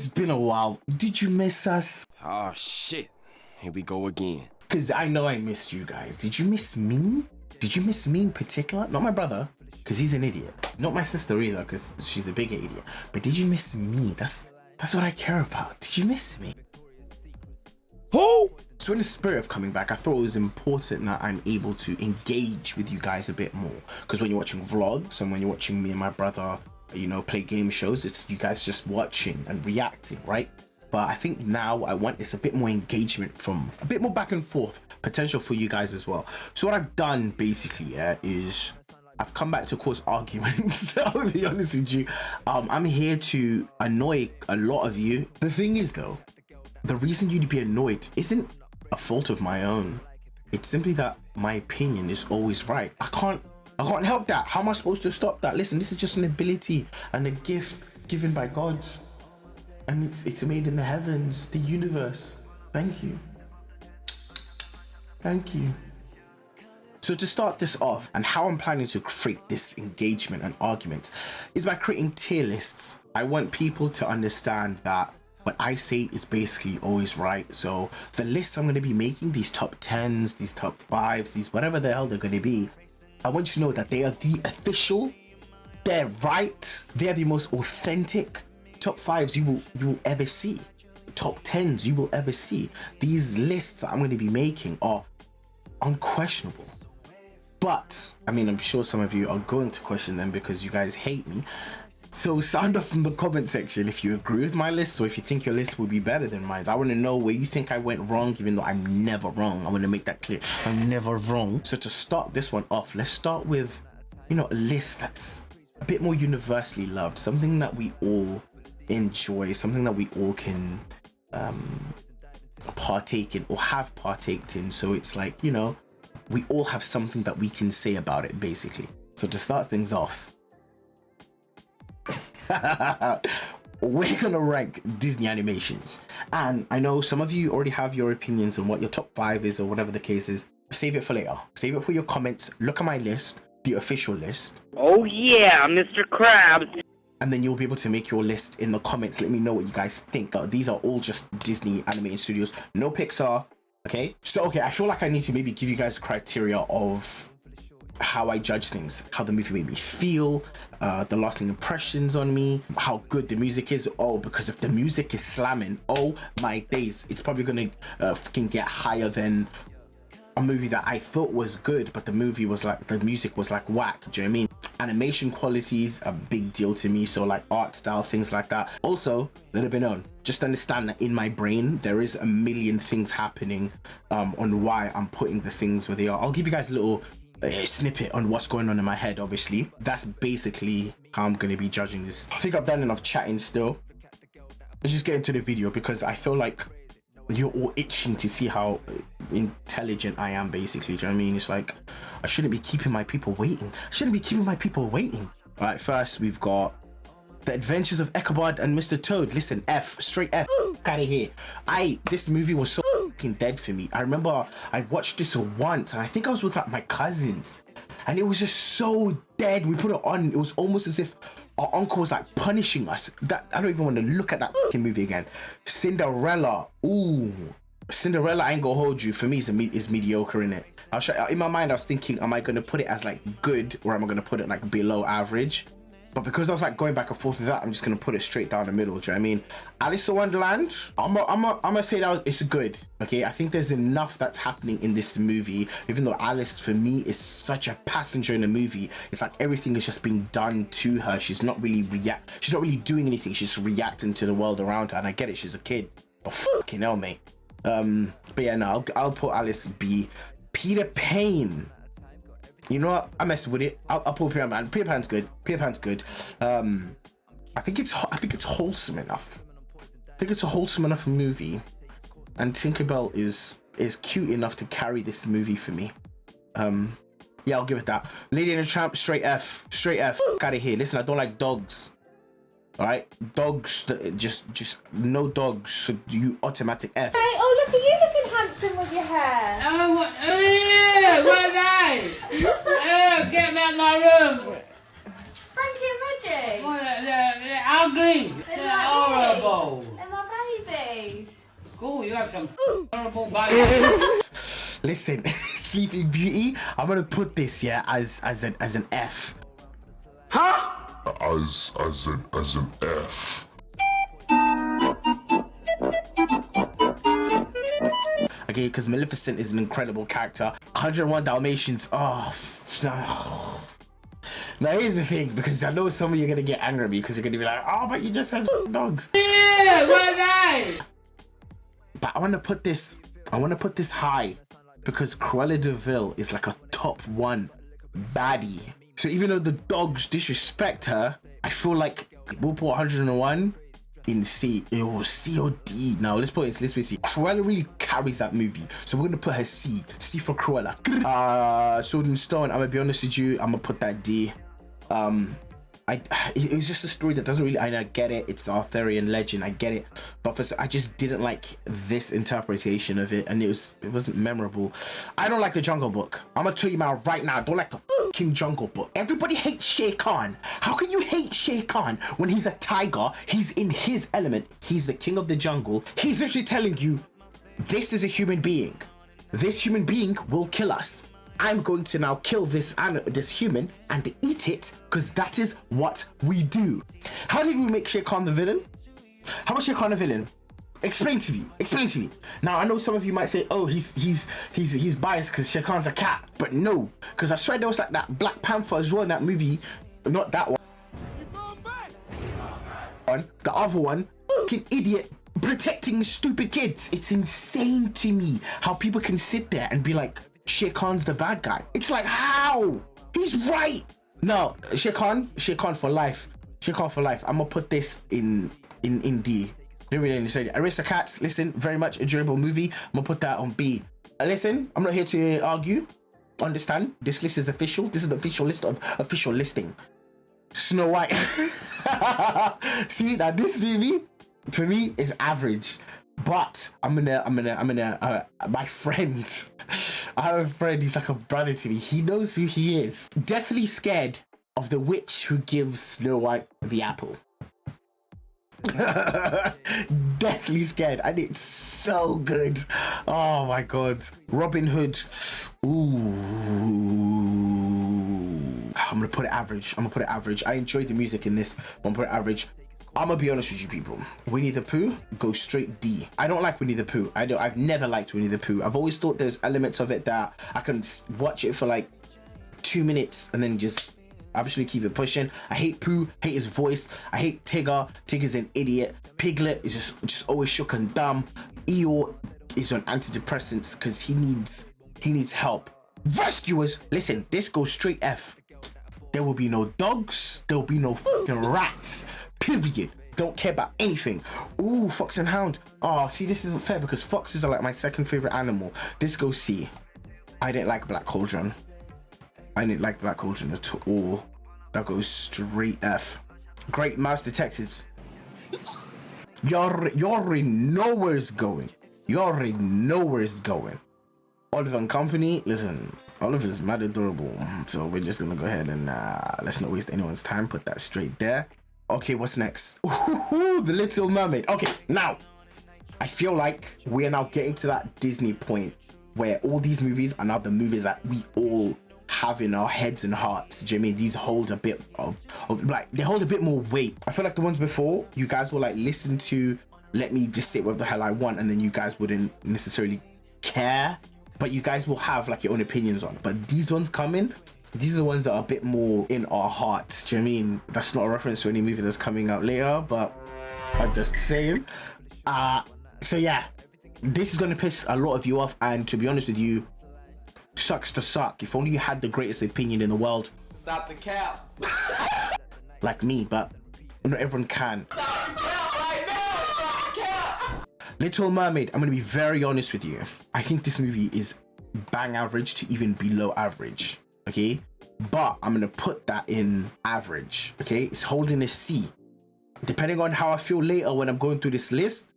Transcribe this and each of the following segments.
It's been a while. Did you miss us? Oh shit. Here we go again. Because I know I missed you guys. Did you miss me? Did you miss me in particular? Not my brother, because he's an idiot. Not my sister either, because she's a bigger idiot. But did you miss me? That's what I care about. Did you miss me? Who? So in the spirit of coming back, I thought it was important that I'm able to engage with you guys a bit more. Because when you're watching vlogs and when you're watching me and my brother, you know, play game shows, it's you guys just watching and reacting, right? But I think now I want this a bit more engagement, from a bit more back and forth potential for you guys as well. So what I've done basically, is I've come back to cause arguments. I'll be honest with you. I'm here to annoy a lot of you. The thing is though, the reason you'd be annoyed isn't a fault of my own. It's simply that my opinion is always right. I can't help that. How am I supposed to stop that? Listen, this is just an ability and a gift given by God. And it's made in the heavens, the universe. Thank you. Thank you. So to start this off, and how I'm planning to create this engagement and arguments is by creating tier lists. I want people to understand that what I say is basically always right. So the lists I'm going to be making, these top 10s, these top 5s, these whatever the hell they're going to be, I want you to know that they are the official, they're right, they're the most authentic top 5s you will ever see, top 10s you will ever see. These lists that I'm going to be making are unquestionable. But I mean, I'm sure some of you are going to question them because you guys hate me. So sound off in the comment section if you agree with my list or if you think your list will be better than mine. I want to know where you think I went wrong, even though I'm never wrong. I want to make that clear. I'm never wrong. So to start this one off, let's start with, you know, a list that's a bit more universally loved, something that we all enjoy, something that we all can partake in or have partaked in. So it's like, you know, we all have something that we can say about it basically. So to start things off, we're gonna rank Disney animations, and I know some of you already have your opinions on what your top 5 is or whatever the case is. Save it for later, save it for your comments. Look at my list, the official list. Oh yeah, Mr. Krabs. And then you'll be able to make your list in the comments. Let me know what you guys think. These are all just Disney animated studios, no Pixar. Okay, so okay, I feel like I need to maybe give you guys criteria of how I judge things, how the movie made me feel, the lasting impressions on me, how good the music is. Oh, because if the music is slamming, oh my days, it's probably gonna fucking get higher than a movie that I thought was good, but the music was like whack. Do you know what I mean? Animation quality is a big deal to me, so like art style, things like that. Also, let it be known, just understand that in my brain there is a million things happening on why I'm putting the things where they are. I'll give you guys a little snippet on what's going on in my head. Obviously, that's basically how I'm going to be judging this. I think I've done enough chatting still. Let's just get into the video, because I feel like you're all itching to see how intelligent I am basically. Do you know what I mean? It's like, I shouldn't be keeping my people waiting. All right, first we've got The Adventures of Ichabod and Mr. Toad. Listen, straight F out of here. This movie was so fucking dead for me. I remember I watched this once, and I think I was with like my cousins, and it was just so dead. We put it on, it was almost as if our uncle was like punishing us. That I don't even want to look at that fucking movie again. Cinderella, ooh, Cinderella, I ain't gonna hold you. For me, is mediocre in it. In my mind, I was thinking, am I gonna put it as like good, or am I gonna put it like below average? But because I was like going back and forth with that, I'm just gonna put it straight down the middle. Do you know what I mean? Alice in Wonderland, I'm gonna say that it's good. Okay, I think there's enough that's happening in this movie. Even though Alice, for me, is such a passenger in the movie, it's like everything is just being done to her. She's not really doing anything. She's reacting to the world around her. And I get it, she's a kid. But fucking hell, mate. But yeah, no, I'll put Alice B. Peter Pan. You know what? I messed with it. I'll pull Peter Pan. Peter Pan's good. I think it's wholesome enough. I think it's a wholesome enough movie, and Tinkerbell is cute enough to carry this movie for me. Yeah, I'll give it that. Lady and the Tramp, straight F. Out of here. Listen, I don't like dogs. All right, dogs. Just no dogs. So you automatic F. Hey, oh look at you looking handsome with your hair. Oh, what's that? Oh, get me out of my room. Frankie and Reggie. they? They're ugly. They're horrible. They're my babies. Cool, you have some horrible babies. Listen, Sleeping Beauty, I'm gonna put this as an F. As an F. Okay, because Maleficent is an incredible character. 101 Dalmatians. Now here's the thing, because I know some of you are gonna get angry at me because you're gonna be like, oh, but you just said dogs. Yeah, where's that? But I want to put this high because Cruella de Vil is like a top 1 baddie. So even though the dogs disrespect her, I feel like we'll put 101 in C. It was C or D. Now let's put C. Cruella really carries that movie, so we're gonna put her C. C for Cruella. Sword and Stone, I'm gonna be honest with you, I'm gonna put that D. It was just a story that doesn't really, I get it, it's the Arthurian legend, I get it, but I just didn't like this interpretation of it, and it wasn't memorable. I don't like the Jungle Book. I'm gonna tell you right now, I don't like the fucking Jungle Book. Everybody hates Shere Khan. How can you hate Shere Khan when he's a tiger, he's in his element, he's the king of the jungle, he's literally telling you, this is a human being. This human being will kill us. I'm going to now kill this human and eat it because that is what we do. How did we make Shere Khan the villain? How was Shere Khan the villain? Explain to me. Now I know some of you might say, oh, he's biased because Shere Khan's a cat, but no, because I swear there was like that Black Panther as well in that movie, not that one. The other one, fucking idiot, protecting stupid kids. It's insane to me how people can sit there and be like, Shere Khan's the bad guy. It's like, how? He's right. No, Shere Khan for life. Shere Khan for life. I'm gonna put this in D. Didn't really say it. Aristocats, listen, very much enjoyable movie. I'm gonna put that on B. Listen, I'm not here to argue. Understand? This list is official. This is the official list of official listing. Snow White. See, now this movie for me is average, but I'm gonna my friend. I have a friend, he's like a brother to me. He knows who he is. Definitely scared of the witch who gives Snow White the apple. Deathly scared, and it's so good. Oh my god. Robin Hood. Ooh. I'm gonna put it average. I enjoyed the music in this. I'm gonna put it average. I'm gonna be honest with you people. Winnie the Pooh, go straight D. I don't like Winnie the Pooh. I've never liked Winnie the Pooh. I've always thought there's elements of it that I can watch it for like 2 minutes and then just absolutely keep it pushing. I hate Pooh, hate his voice. I hate Tigger. Tigger's an idiot. Piglet is just always shook and dumb. Eeyore is on antidepressants because he needs help. Rescuers, listen, this goes straight F. There will be no dogs. There will be no fucking rats. Period. Don't care about anything. Ooh, Fox and Hound. Oh, see, this isn't fair because foxes are like my second favorite animal. This goes C. I didn't like Black Cauldron. At all. That goes straight F. Great Mouse Detectives. You already know where it's going. Oliver and Company. Listen, Oliver's mad adorable. So we're just gonna go ahead and let's not waste anyone's time. Put that straight there. Okay, what's next? Ooh, The Little Mermaid. Okay, now I feel like we are now getting to that Disney point where all these movies are now the movies that we all have in our heads and hearts. Do you know what I mean? These hold a bit of like, they hold a bit more weight. I feel like the ones before, you guys will like listen to, let me just say what the hell I want, and then you guys wouldn't necessarily care, but you guys will have like your own opinions on it. But these ones coming, these are the ones that are a bit more in our hearts. Do you know what I mean? That's not a reference to any movie that's coming out later, but I'm just saying. So yeah, this is gonna piss a lot of you off, and to be honest with you, sucks to suck. If only you had the greatest opinion in the world. Stop the cap. Like me, but not everyone can. Stop the cap right now. Stop the cap. Little Mermaid, I'm gonna be very honest with you. I think this movie is bang average to even below average. Okay, but I'm gonna put that in average. Okay, it's holding a C. Depending on how I feel later when I'm going through this list,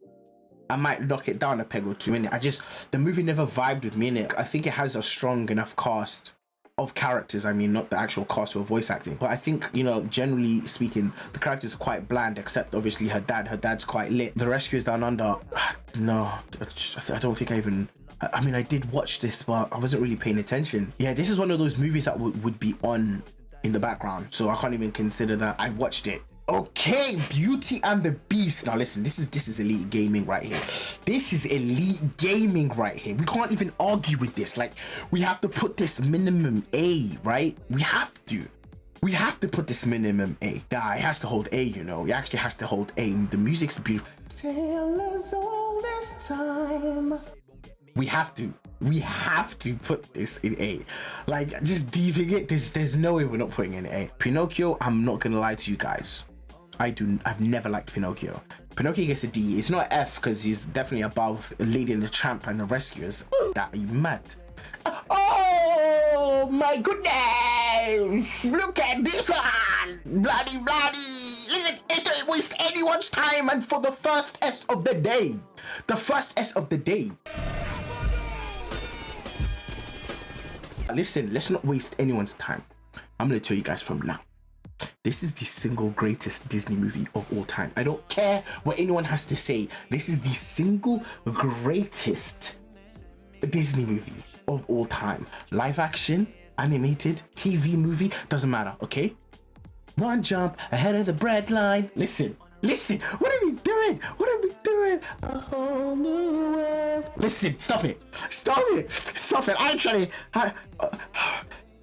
I might knock it down a peg or two in it. The movie never vibed with me in it. I think it has a strong enough cast of characters. I mean, not the actual cast or voice acting, but I think, you know, generally speaking, the characters are quite bland, except obviously her dad. Her dad's quite lit. The Rescuers Down Under, no, I don't think I mean, I did watch this, but I wasn't really paying attention. Yeah, this is one of those movies that would be on in the background, so I can't even consider that I watched it. Okay, Beauty and the Beast. Now listen, this is elite gaming right here. This is elite gaming right here. We can't even argue with this. Like, we have to put this minimum A, right? We have to put this minimum A. Yeah, it has to hold A, you know. It actually has to hold A. The music's beautiful. Sailors all this time. We have to put this in A. Like, just deeping it, there's no way we're not putting in A. Pinocchio, I'm not gonna lie to you guys, I've never liked Pinocchio. Pinocchio gets a D. It's not F because he's definitely above Lady and the Tramp and the Rescuers. That, are you mad? Oh my goodness! Look at this one! Bloody. Listen, it's not waste anyone's time, and for the first S of the day. The first S of the day. Listen, let's not waste anyone's time. I'm gonna tell you guys from now. This is the single greatest Disney movie of all time. I don't care what anyone has to say. This is the single greatest Disney movie of all time. Live action, animated, TV movie, doesn't matter, okay? One jump ahead of the bread line. Listen, what are we doing? A whole new world. Listen, stop it.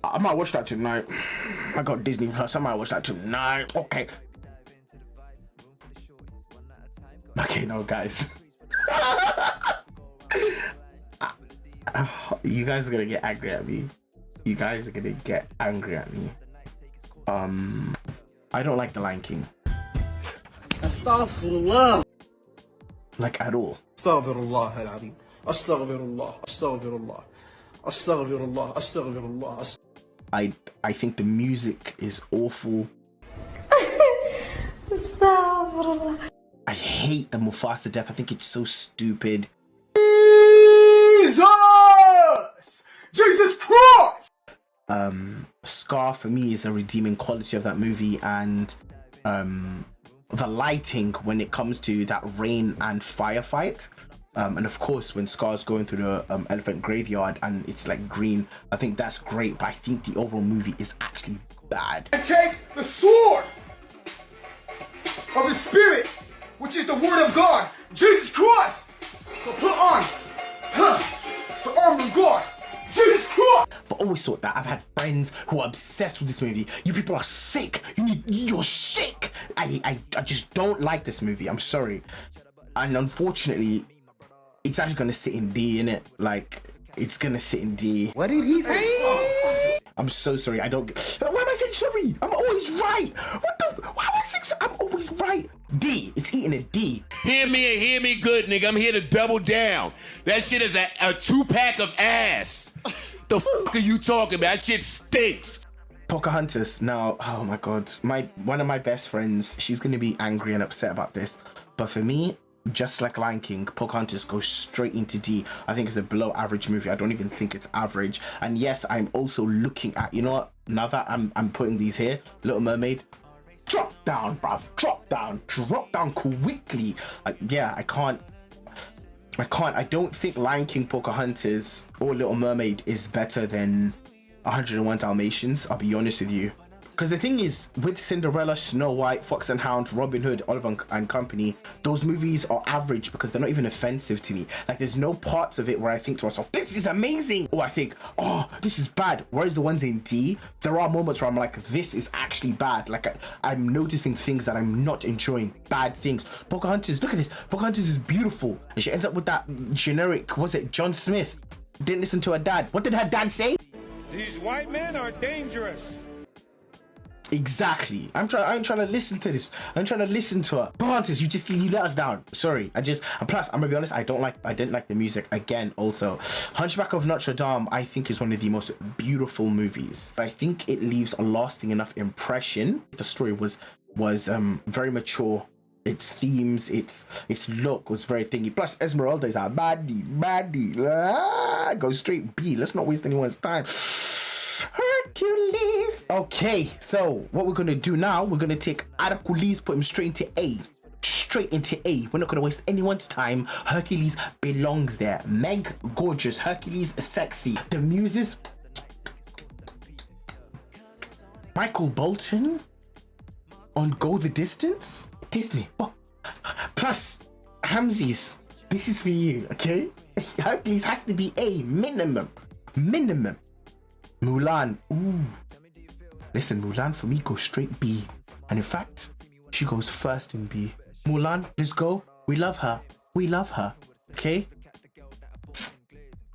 I might watch that tonight. I got Disney Plus. I might watch that tonight. Okay, no, guys. You guys are gonna get angry at me. I don't like The Lion King. Astaghfirullah. Like, at all. Astaghfirullah al-Azim. Astaghfirullah. I think the music is awful. I hate the Mufasa death. I think it's so stupid. Jesus Christ! Scar for me is a redeeming quality of that movie, and the lighting when it comes to that rain and firefight, and of course when Scar's going through the elephant graveyard and it's like green, I think that's great, but I think the overall movie is actually bad. And take the sword of the Spirit, which is the Word of God, Jesus Christ. So put on the armor of God, Jesus Christ. But always thought that. I've had friends who are obsessed with this movie. You people are sick. You're sick. I just don't like this movie. I'm sorry. And unfortunately, it's actually gonna sit in D, innit? Like, it's gonna sit in D. What did he say? I'm so sorry. I don't get. Why am I saying sorry? I'm always right. Why am I saying so? I'm always right. D. It's eating a D. Hear me and hear me good, nigga. I'm here to double down. That shit is a 2-pack of ass. The fuck are you talking about? That shit stinks. Pocahontas. Now, oh my god, one of my best friends, she's gonna be angry and upset about this, but for me, just like Lion King, Pocahontas goes straight into D. I think it's a below average movie. I don't even think it's average. And yes, I'm also looking at, you know what, now that I'm putting these here, Little Mermaid, drop down, bruv, drop down quickly. Yeah, I don't think Lion King, Pocahontas, or Little Mermaid is better than 101 Dalmatians, I'll be honest with you. Because the thing is, with Cinderella, Snow White, Fox and Hound, Robin Hood, Oliver and Company, those movies are average because they're not even offensive to me. Like, there's no parts of it where I think to myself, this is amazing, or I think, oh, this is bad. Whereas the ones in D, there are moments where I'm like, this is actually bad. Like, I'm noticing things that I'm not enjoying, bad things. Pocahontas, look at this. Pocahontas is beautiful. And she ends up with that generic, was it John Smith? Didn't listen to her dad. What did her dad say? These white men are dangerous. Exactly. I'm trying to listen to this. I'm trying to listen to her. Pocahontas, you let us down. Sorry. And plus, I'm gonna be honest, I didn't like the music again. Also, Hunchback of Notre Dame, I think, is one of the most beautiful movies. I think it leaves a lasting enough impression. The story was very mature. Its themes, its look was very thingy. Plus, Esmeralda is a baddie. Go straight B. Let's not waste anyone's time. Hercules. Okay, so what we're gonna do now, we're gonna take Hercules, put him straight into A. Straight into A. We're not gonna waste anyone's time. Hercules belongs there. Meg, gorgeous. Hercules, sexy. The muses. Michael Bolton on Go the Distance. Disney. Oh. Plus, Hamsies. This is for you, okay? Hercules has to be A, minimum. Minimum. Mulan. Ooh. Listen, Mulan for me goes straight B. And in fact, she goes first in B. Mulan, let's go. We love her. We love her. Okay?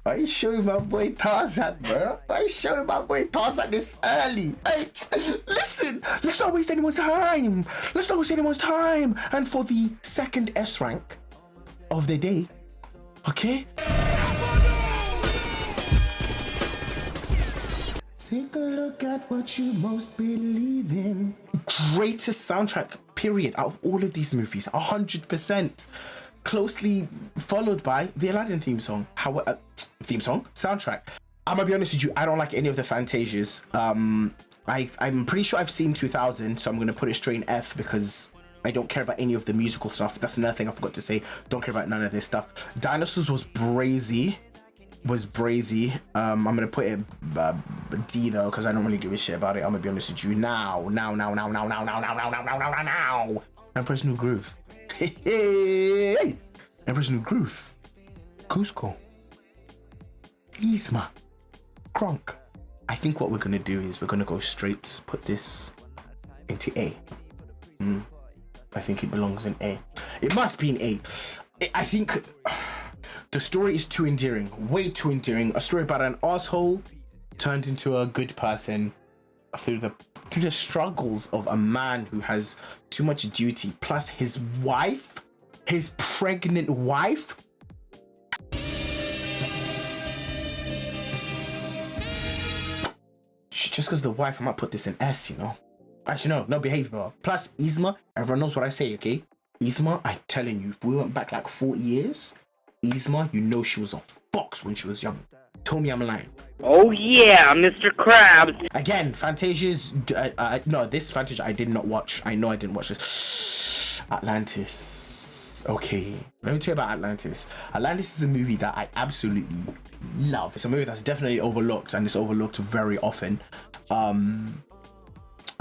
I show my boy Tarzan, bro. I show my boy Tarzan this early. Hey, listen, let's not waste anyone's time. Let's not waste anyone's time. And for the second S rank of the day, okay? Take a look at what you most believe in. Greatest soundtrack, period, out of all of these movies, 100%. Closely followed by the Aladdin theme song. Soundtrack. I'm gonna be honest with you, I don't like any of the Fantasias. I'm pretty sure I've seen 2000, so I'm gonna put it straight in F because I don't care about any of the musical stuff. That's another thing I forgot to say. Don't care about none of this stuff. Dinosaurs was brazy. I'm gonna put it D though, because I don't really give a shit about it. I'm gonna be honest with you. Now. Emperor's New Groove. Hey. Emperor's New Groove. Cusco. Yzma. Kronk. I think what we're gonna do is we're gonna go straight, put this into A. I think it belongs in A. It must be in A. I think the story is too endearing, way too endearing. A story about an asshole turned into a good person through the struggles of a man who has too much duty, plus his wife, his pregnant wife. Just because the wife, I might put this in S, you know. Actually, no behavior. Plus Yzma, everyone knows what I say, okay? Yzma, I'm telling you, if we went back like 40 years, Yzma, you know she was a fox when she was young. Tell me I'm lying. Oh yeah, Mr. Krabs. Again, Fantasia's. No, this Fantasia I did not watch. I know I didn't watch this. Atlantis. Okay, let me tell you about Atlantis. Atlantis is a movie that I absolutely love. It's a movie that's definitely overlooked, and it's overlooked very often. And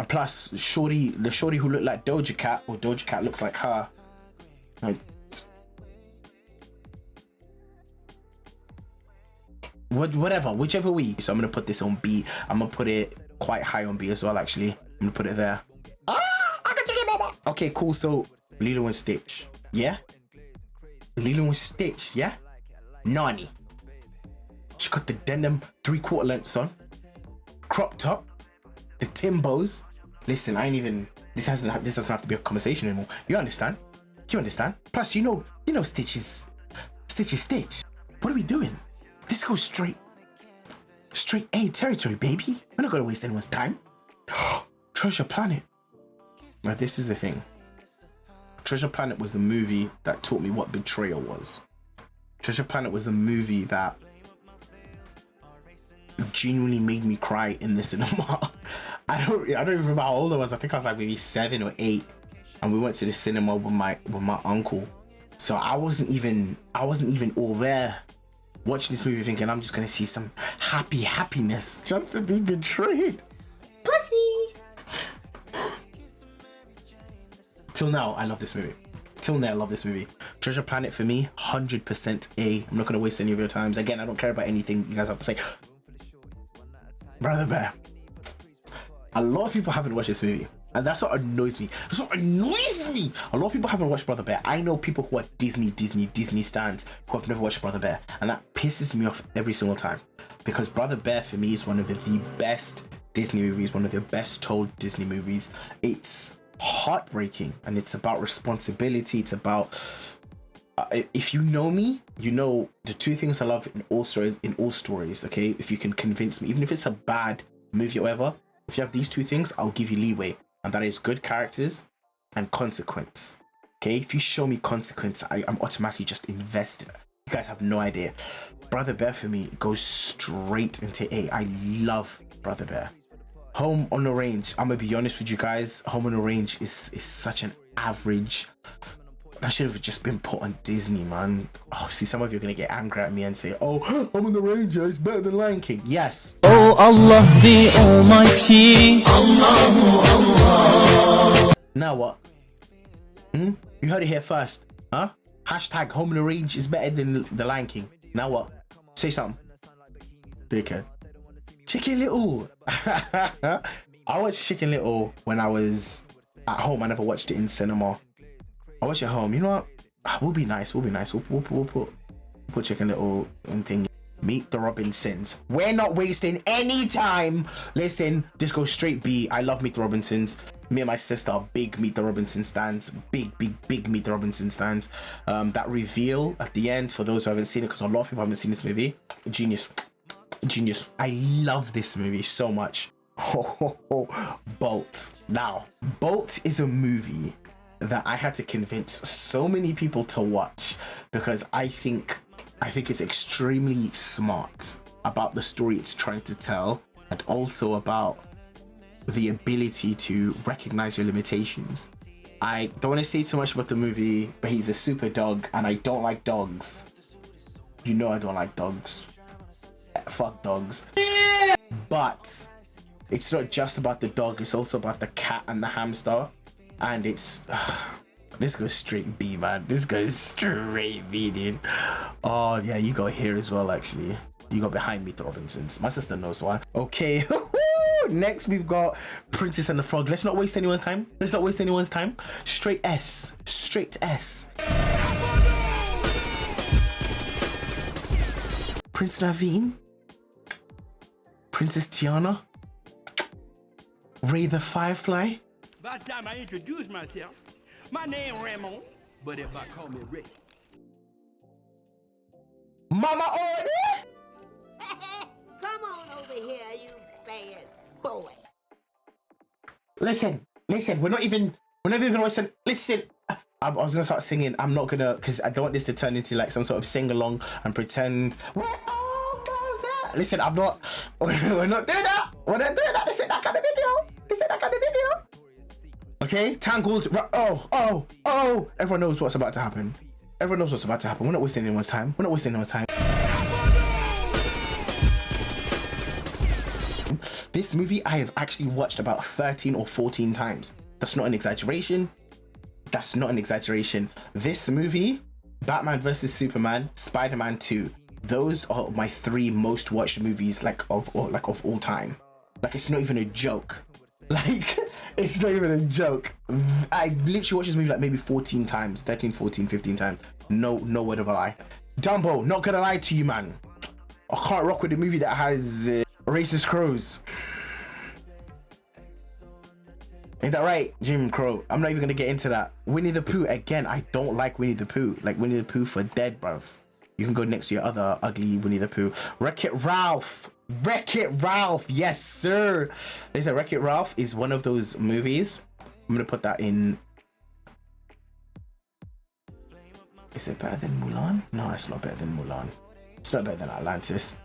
plus, the shorty who looked like Doja Cat, or Doja Cat looks like her. Like, whatever, whichever way. So I'm gonna put this on B. I'm gonna put it quite high on B as well. Actually, I'm gonna put it there. Okay, cool. So Lilo and Stitch, yeah. Lilo and Stitch, yeah. Nani. She got the denim 3/4 lengths on, crop top, the Timbos. Listen, I ain't even. This doesn't have to be a conversation anymore. You understand? You understand? Plus, you know, Stitch is Stitch. What are we doing? This goes straight A territory, baby. We're not gonna waste anyone's time. Treasure Planet. Now, this is the thing. Treasure Planet was the movie that taught me what betrayal was. Treasure Planet was the movie that genuinely made me cry in the cinema. I don't even remember how old I was. I think I was like maybe 7 or 8, and we went to the cinema with my uncle. So I wasn't even all there watching this movie thinking I'm just gonna see some happiness just to be betrayed. Pussy. Till now, I love this movie. Treasure Planet for me, 100% A. I'm not gonna waste any of your times. Again, I don't care about anything you guys have to say. Brother Bear. A lot of people haven't watched this movie, and that's what annoys me. A lot of people haven't watched Brother Bear. I know people who are Disney stans who have never watched Brother Bear, and that pisses me off every single time, because Brother Bear for me is one of the best Disney movies, one of the best told Disney movies. It's heartbreaking, and it's about responsibility. It's about if you know me, you know the two things I love in all stories. Okay, if you can convince me, even if it's a bad movie or whatever, if you have these two things, I'll give you leeway, and that is good characters and consequence. Okay, if you show me consequence, I'm automatically just invested. guys have no idea. Brother Bear for me goes straight into A. I love Brother Bear. Home on the Range, I'm gonna be honest with you guys, Home on the Range is such an average. That should have just been put on Disney, man. Oh, see, some of you are gonna get angry at me and say, oh, Home on the Range is better than Lion King. Yes. Oh Allah the Almighty. Allah. Now what? You heard it here first, huh? Hashtag Home on the Range is better than the Lion King. Now what? Say something. Dickhead. Chicken Little. I watched Chicken Little when I was at home. I never watched it in cinema. I watched it at home. You know what? We'll be nice. We'll put Chicken Little and thing. Meet the Robinsons. We're not wasting any time. Listen, just go straight B. I love Meet the Robinsons. Me and my sister are big Meet the Robinson stands. Big Meet the Robinson stands. That reveal at the end, for those who haven't seen it, because a lot of people haven't seen this movie. Genius. I love this movie so much. Bolt. Now, Bolt is a movie that I had to convince so many people to watch because I think it's extremely smart about the story it's trying to tell, and also about the ability to recognize your limitations. I don't want to say too much about the movie, but he's a super dog and I don't like dogs. You know I don't like dogs. Fuck dogs. But it's not just about the dog, it's also about the cat and the hamster. And it's this goes straight B, man. This goes straight B, dude. Oh yeah, you got here as well. Actually, you got behind Meet the Robinsons. My sister knows why. Okay. Next we've got Princess and the Frog. Let's not waste anyone's time. Straight S. Prince Naveen, Princess Tiana, Ray the Firefly. By the time I introduce myself, my name Ramon, but if I call me Ray. Mama Owen. Come on over here, you bad boy. Listen, we're not even gonna listen. Listen, I was gonna start singing. I'm not gonna, because I don't want this to turn into like some sort of sing along and pretend we're almost there. Listen, I'm not. We're not doing that. This ain't that kind of video. Okay, Tangled. Oh. Everyone knows what's about to happen. We're not wasting anyone's time. This movie I have actually watched about 13 or 14 times. That's not an exaggeration. This movie, Batman vs Superman, Spider-Man 2, those are my 3 most watched movies of all time. Like, it's not even a joke. It's not even a joke. I literally watched this movie like maybe 14 times, 13, 14, 15 times. No word of a lie. Dumbo, not gonna lie to you, man. I can't rock with a movie that has racist crows. Ain't that right, Jim Crow? I'm not even gonna get into that. Winnie the Pooh, again, I don't like Winnie the Pooh. Like, Winnie the Pooh for dead, bruv. You can go next to your other ugly Winnie the Pooh. Wreck-It Ralph, yes sir. Listen, Wreck-It Ralph is one of those movies. I'm gonna put that in. Is it better than Mulan? No, it's not better than Mulan. It's not better than Atlantis.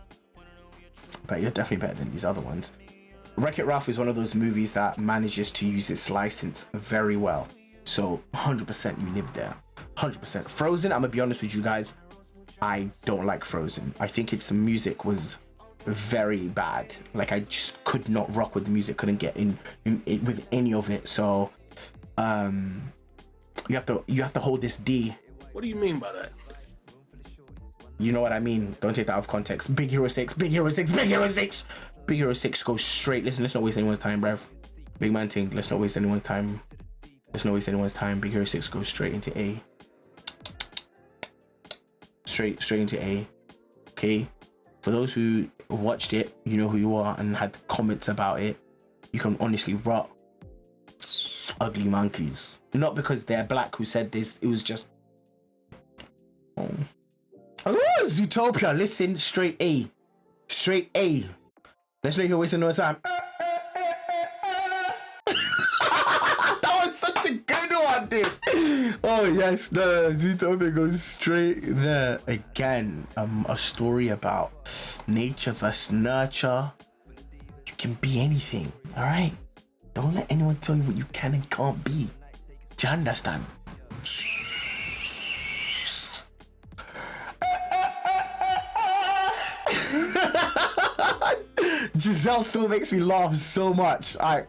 But you're definitely better than these other ones. Wreck-It Ralph is one of those movies that manages to use its license very well. So 100% you live there. 100%. Frozen, I'm gonna be honest with you guys, I don't like Frozen. I think its music was very bad. Like, I just could not rock with the music, couldn't get in with any of it. So you have to hold this D. What do you mean by that? You know what I mean. Don't take that out of context. Big Hero 6 goes straight. Listen, let's not waste anyone's time, bruv. Big man thing, let's not waste anyone's time. Big Hero 6 goes straight into A. Straight into A. Okay. For those who watched it, you know who you are and had comments about it. You can honestly rot ugly monkeys. Not because they're black who said this. It was just. Oh, Zootopia. Listen, straight A. Let's not even waste no time. That was such a good one. loved it. Oh yes, the Zootopia goes straight there again. A story about nature versus nurture. You can be anything, all right? Don't let anyone tell you what you can and can't be. Do you understand? Giselle still makes me laugh so much. I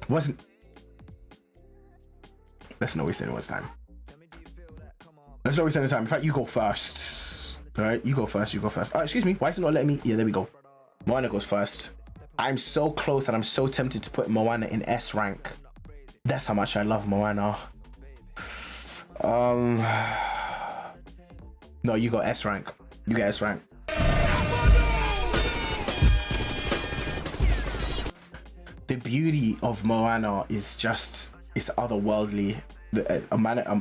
wasn't. Let's not waste anyone's time. Let's not waste any time. In fact, you go first. All right, you go first. You go first. Excuse me. Why is it not letting me? Yeah, there we go. Moana goes first. I'm so close and I'm so tempted to put Moana in S rank. That's how much I love Moana. No, you got S rank. You get S rank. The beauty of Moana is just, it's otherworldly.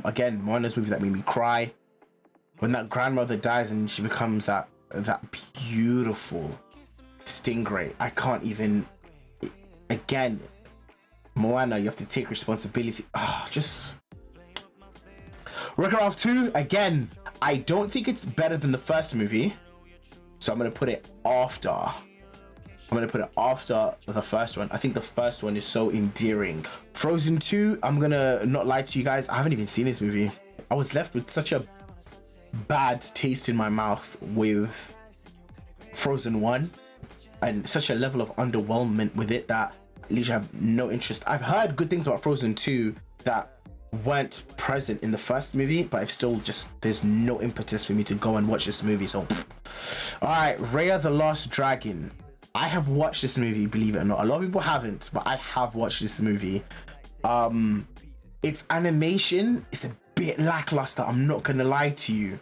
Again, Moana's movie that made me cry. When that grandmother dies and she becomes that beautiful stingray. I can't even. Again, Moana, you have to take responsibility. Just Wreck-It Ralph 2. Again, I don't think it's better than the first movie, so I'm gonna put it after. I'm gonna put it after the first one. I think the first one is so endearing. Frozen 2, I'm gonna not lie to you guys, I haven't even seen this movie. I was left with such a bad taste in my mouth with Frozen 1 and such a level of underwhelmment with it that at least I have no interest. I've heard good things about Frozen 2 that weren't present in the first movie, but I've still just, there's no impetus for me to go and watch this movie. So all right, Raya the Last Dragon. I have watched this movie, believe it or not. A lot of people haven't, but I have watched this movie. Its animation is a bit lackluster, I'm not gonna lie to you.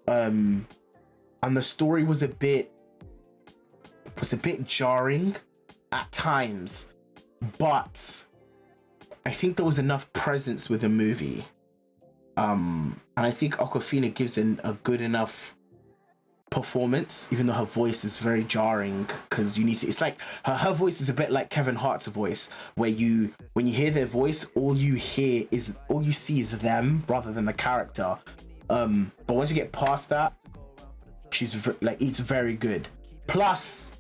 And the story was a bit jarring at times, but I think there was enough presence with the movie. And I think Awkwafina gives in a good enough performance, even though her voice is very jarring, because you need to, it's like her voice is a bit like Kevin Hart's voice, where when you hear their voice, all you see is them rather than the character. But once you get past that, it's very good. Plus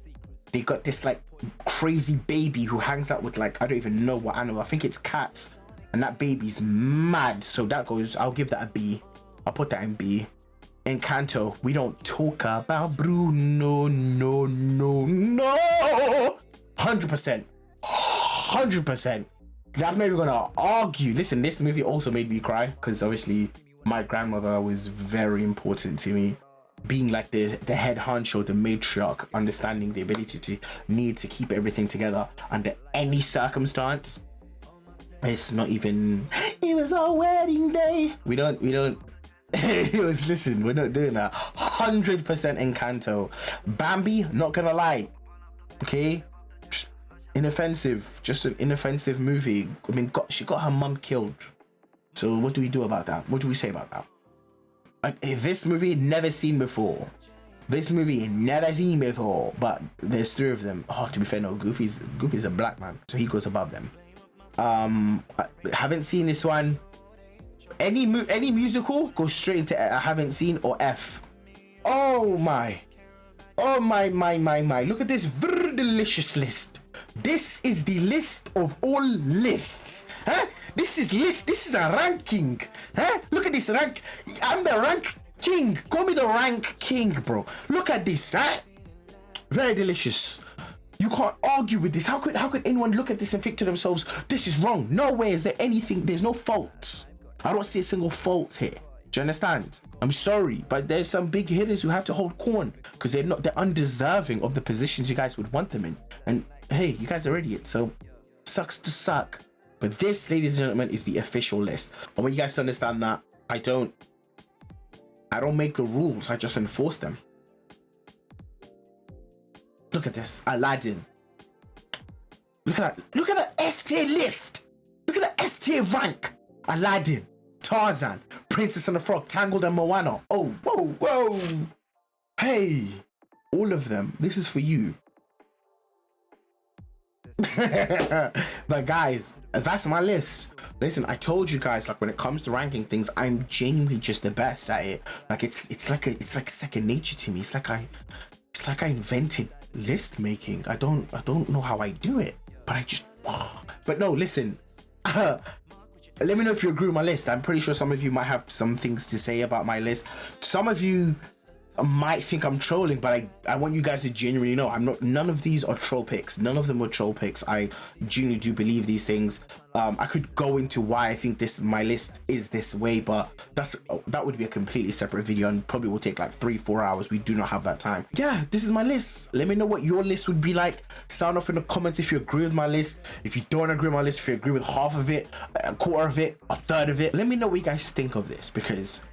they got this like crazy baby who hangs out with, like, I don't even know what animal, I think it's cats, and that baby's mad, so that goes, I'll give that a B. I'll put that in B. Encanto, we don't talk about Bruno, no. 100%. I'm not even gonna argue. Listen, this movie also made me cry because obviously my grandmother was very important to me. Being like the head honcho, the matriarch, understanding the ability to need to keep everything together under any circumstance. It's not even, it was our wedding day. We don't it was, listen, we're not doing that. 100% Encanto. Bambi, not gonna lie, okay, just an inoffensive movie. I mean, she got her mum killed, so what do we do about that? What do we say about that? Like, this movie never seen before, but there's 3 of them. To be fair, no, Goofy's a black man, so he goes above them. I haven't seen this one. Any musical, go straight into I haven't seen, or F. Oh my, look at this very delicious list. This is the list of all lists, huh? This is a ranking, huh? Look at this rank. I'm the rank king. Call me the rank king, bro. Look at this, huh? Very delicious. You can't argue with this. How could anyone look at this and think to themselves, this is wrong? No way is there anything, there's no fault. I don't see a single fault here. Do you understand? I'm sorry, but there's some big hitters who have to hold corn because they're undeserving of the positions you guys would want them in. And hey, you guys are idiots, so sucks to suck. But this, ladies and gentlemen, is the official list. I want you guys to understand that I don't make the rules, I just enforce them. Look at this, Aladdin. Look at that. Look at the S tier list. Look at the S tier rank. Aladdin, Tarzan, Princess and the Frog, Tangled, and Moana. Oh, whoa. Hey, all of them. This is for you. But guys, that's my list. Listen, I told you guys, like when it comes to ranking things, I'm genuinely just the best at it. Like it's like second nature to me. It's like I invented list making. I don't know how I do it, but I just. But no, listen. Let me know if you agree with my list. I'm pretty sure some of you might have some things to say about my list. Some of you might think I'm trolling, but I want you guys to genuinely know I'm not. None of these are troll picks. None of them were troll picks. I genuinely do believe these things. I could go into why I think my list is this way, but that would be a completely separate video and probably will take like 3-4 hours. We do not have that time. Yeah, this is my list. Let me know what your list would be like. Sound off in the comments if you agree with my list. If you don't agree with my list, if you agree with half of it, a quarter of it, a third of it, let me know what you guys think of this, because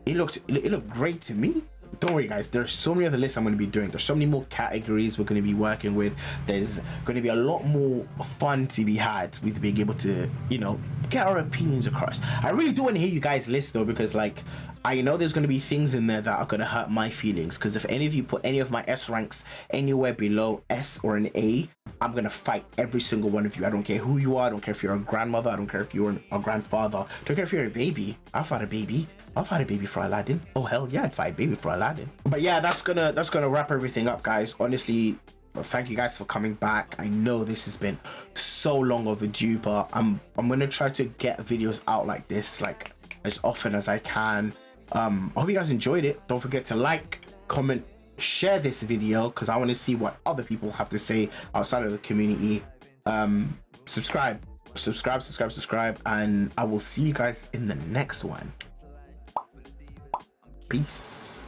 it looked great to me. Don't worry guys, there's so many other lists I'm going to be doing. There's so many more categories we're going to be working with. There's going to be a lot more fun to be had with being able to, you know, get our opinions across. I really do want to hear you guys' list though, because like I know there's going to be things in there that are going to hurt my feelings, because if any of you put any of my S ranks anywhere below S or an A, I'm going to fight every single one of you. I don't care who you are. I don't care if you're a grandmother. I don't care if you're a grandfather. I don't care if you're a baby. I'll fight a baby. I'll fight a baby for Aladdin. Oh hell yeah, I'd fight a baby for Aladdin. But yeah, that's gonna wrap everything up, guys. Honestly, thank you guys for coming back. I know this has been so long overdue, but I'm gonna try to get videos out like this like as often as I can. I hope you guys enjoyed it. Don't forget to like, comment, share this video, because I want to see what other people have to say outside of the community. Subscribe, and I will see you guys in the next one. Peace.